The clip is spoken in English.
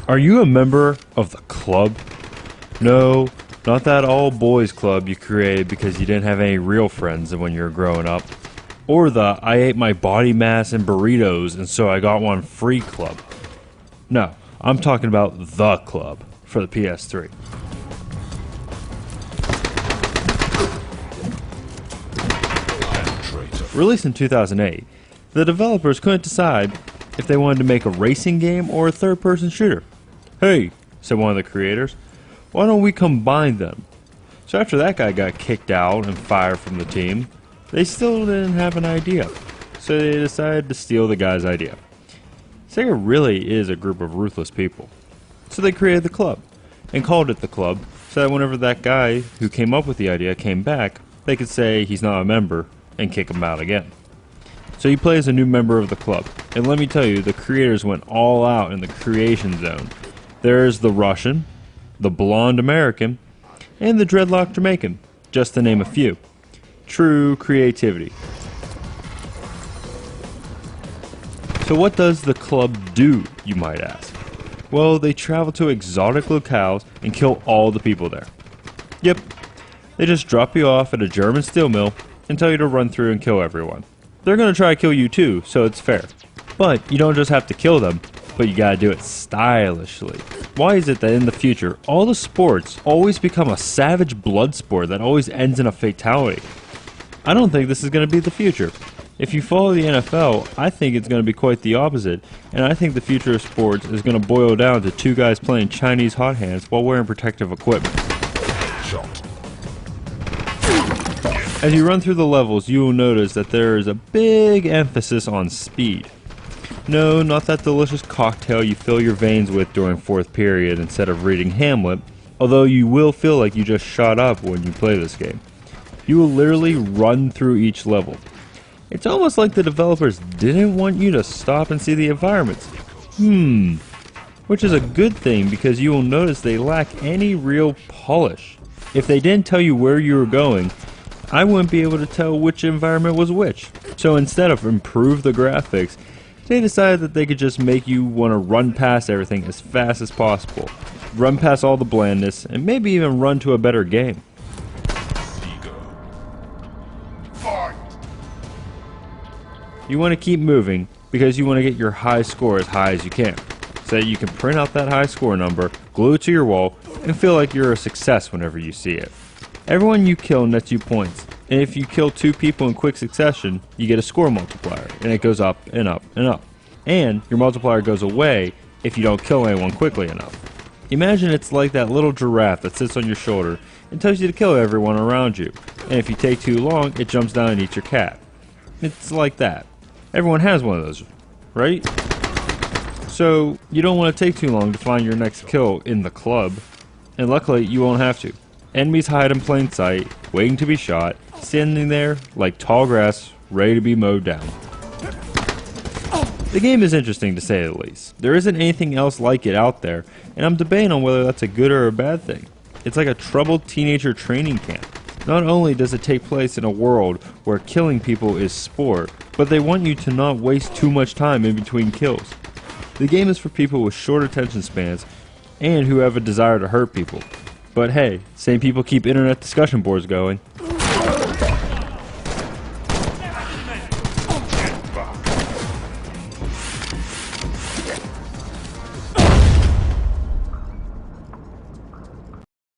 Are you a member of the club? No, not that all boys club you created because you didn't have any real friends when you were growing up. Or the I ate my body mass in burritos and so I got one free club. No, I'm talking about the club for the PS3. Released in 2008, the developers couldn't decide if they wanted to make a racing game or a third-person shooter. Hey, said one of the creators, why don't we combine them? So after that guy got kicked out and fired from the team, they still didn't have an idea. So they decided to steal the guy's idea. Sega really is a group of ruthless people. So they created the club and called it the club so that whenever that guy who came up with the idea came back, they could say he's not a member and kick him out again. So you play as a new member of the club, and let me tell you, the creators went all out in the creation zone. There's the Russian, the blonde American, and the dreadlock Jamaican, just to name a few. True creativity. So what does the club do, you might ask? Well, they travel to exotic locales and kill all the people there. Yep, they just drop you off at a German steel mill and tell you to run through and kill everyone. They're gonna try to kill you too, so it's fair. But you don't just have to kill them, but you gotta do it stylishly. Why is it that in the future, all the sports always become a savage blood sport that always ends in a fatality? I don't think this is gonna be the future. If you follow the NFL, I think it's gonna be quite the opposite, and I think the future of sports is gonna boil down to two guys playing Chinese hot hands while wearing protective equipment. As you run through the levels, you will notice that there is a big emphasis on speed. No, not that delicious cocktail you fill your veins with during fourth period instead of reading Hamlet, although you will feel like you just shot up when you play this game. You will literally run through each level. It's almost like the developers didn't want you to stop and see the environments. Which is a good thing because you will notice they lack any real polish. If they didn't tell you where you were going, I wouldn't be able to tell which environment was which. So instead of improve the graphics, they decided that they could just make you want to run past everything as fast as possible. Run past all the blandness, and maybe even run to a better game. You want to keep moving because you want to get your high score as high as you can, so that you can print out that high score number, glue it to your wall, and feel like you're a success whenever you see it. Everyone you kill nets you points, and if you kill two people in quick succession, you get a score multiplier, and it goes up and up and up. And your multiplier goes away if you don't kill anyone quickly enough. Imagine it's like that little giraffe that sits on your shoulder and tells you to kill everyone around you, and if you take too long, it jumps down and eats your cat. It's like that. Everyone has one of those, right? So you don't want to take too long to find your next kill in the club, and luckily you won't have to. Enemies hide in plain sight, waiting to be shot, standing there like tall grass, ready to be mowed down. The game is interesting to say the least. There isn't anything else like it out there, and I'm debating on whether that's a good or a bad thing. It's like a troubled teenager training camp. Not only does it take place in a world where killing people is sport, but they want you to not waste too much time in between kills. The game is for people with short attention spans and who have a desire to hurt people. But hey, same people keep internet discussion boards going.